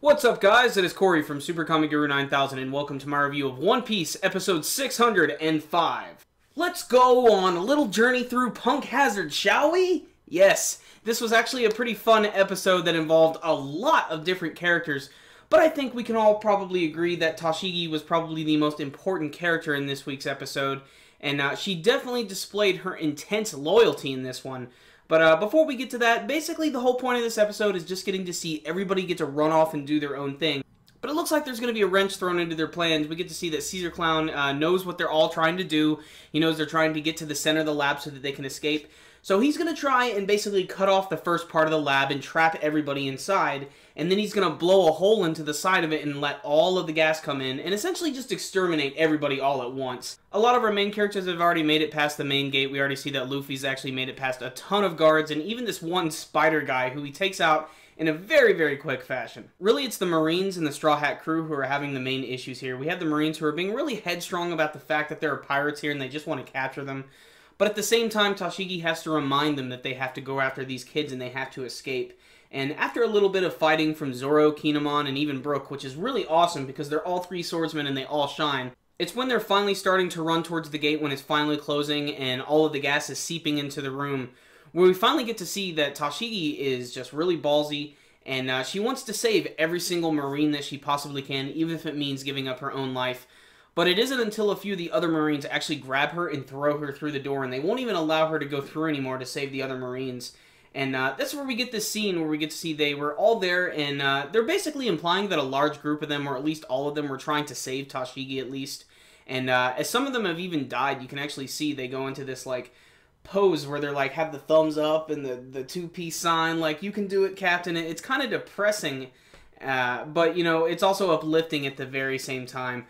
What's up, guys? It is Corey from Super Comic Guru 9000, and welcome to my review of One Piece, episode 605. Let's go on a little journey through Punk Hazard, shall we? Yes, this was actually a pretty fun episode that involved a lot of different characters, but I think we can all probably agree that Tashigi was probably the most important character in this week's episode, and she definitely displayed her intense loyalty in this one. But before we get to that, basically the whole point of this episode is just getting to see everybody get to run off and do their own thing. But it looks like there's going to be a wrench thrown into their plans. We get to see that Caesar Clown knows what they're all trying to do. He knows they're trying to get to the center of the lab so that they can escape. So he's going to try and basically cut off the first part of the lab and trap everybody inside. And then he's going to blow a hole into the side of it and let all of the gas come in and essentially just exterminate everybody all at once. A lot of our main characters have already made it past the main gate. We already see that Luffy's actually made it past a ton of guards and even this one spider guy who he takes out in a very, very quick fashion. Really, it's the Marines and the Straw Hat crew who are having the main issues here. We have the Marines who are being really headstrong about the fact that there are pirates here and they just want to capture them. But at the same time, Tashigi has to remind them that they have to go after these kids and they have to escape. And after a little bit of fighting from Zoro, Kine'mon, and even Brook, which is really awesome because they're all three swordsmen and they all shine, it's when they're finally starting to run towards the gate when it's finally closing and all of the gas is seeping into the room, where we finally get to see that Tashigi is just really ballsy and she wants to save every single Marine that she possibly can, even if it means giving up her own life. But it isn't until a few of the other Marines actually grab her and throw her through the door, and they won't even allow her to go through anymore to save the other Marines. And that's where we get this scene where we get to see they were all there, and they're basically implying that a large group of them, or at least all of them, were trying to save Tashigi at least. And as some of them have even died, you can actually see they go into this, like, pose where they're, like, have the thumbs up and the two-piece sign, like, you can do it, Captain. It's kind of depressing, but, you know, it's also uplifting at the very same time.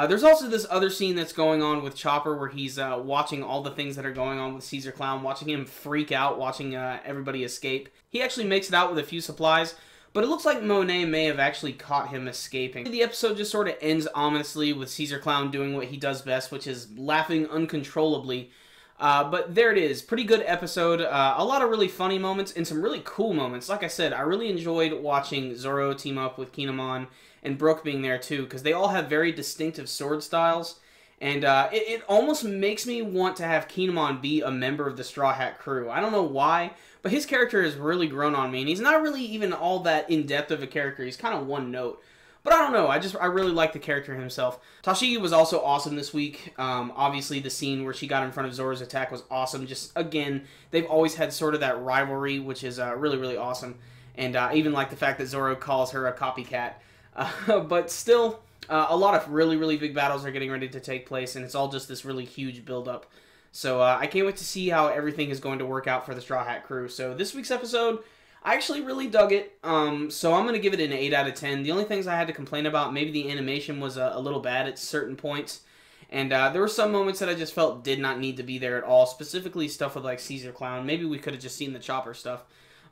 There's also this other scene that's going on with Chopper where he's watching all the things that are going on with Caesar Clown, watching him freak out, watching everybody escape. He actually makes it out with a few supplies, but it looks like Monet may have actually caught him escaping. The episode just sort of ends ominously with Caesar Clown doing what he does best, which is laughing uncontrollably. But there it is. Pretty good episode. A lot of really funny moments and some really cool moments. Like I said, I really enjoyed watching Zoro team up with Kine'mon and Brook being there too, because they all have very distinctive sword styles. And it almost makes me want to have Kine'mon be a member of the Straw Hat crew. I don't know why, but his character has really grown on me. And he's not really even all that in-depth of a character. He's kind of one note. But I don't know, I really like the character himself. Tashigi was also awesome this week. Obviously, the scene where she got in front of Zoro's attack was awesome. Just, again, they've always had sort of that rivalry, which is really, really awesome. And I even like the fact that Zoro calls her a copycat. But still, a lot of really, really big battles are getting ready to take place, and it's all just this really huge build-up. So I can't wait to see how everything is going to work out for the Straw Hat crew. So this week's episode, I actually really dug it, so I'm going to give it an 8 out of 10. The only things I had to complain about, maybe the animation was a little bad at certain points, and there were some moments that I just felt did not need to be there at all, specifically stuff with like Caesar Clown. Maybe we could have just seen the Chopper stuff.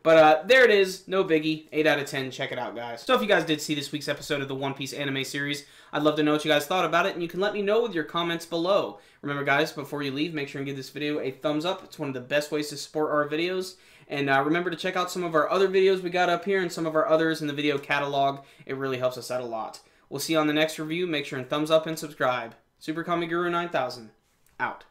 But there it is, no biggie, 8 out of 10, check it out, guys. So if you guys did see this week's episode of the One Piece anime series, I'd love to know what you guys thought about it, and you can let me know with your comments below. Remember, guys, before you leave, make sure and give this video a thumbs up. It's one of the best ways to support our videos. And remember to check out some of our other videos we got up here and some of our others in the video catalog. It really helps us out a lot. We'll see you on the next review. Make sure and thumbs up and subscribe. Super Comic Guru 9000, out.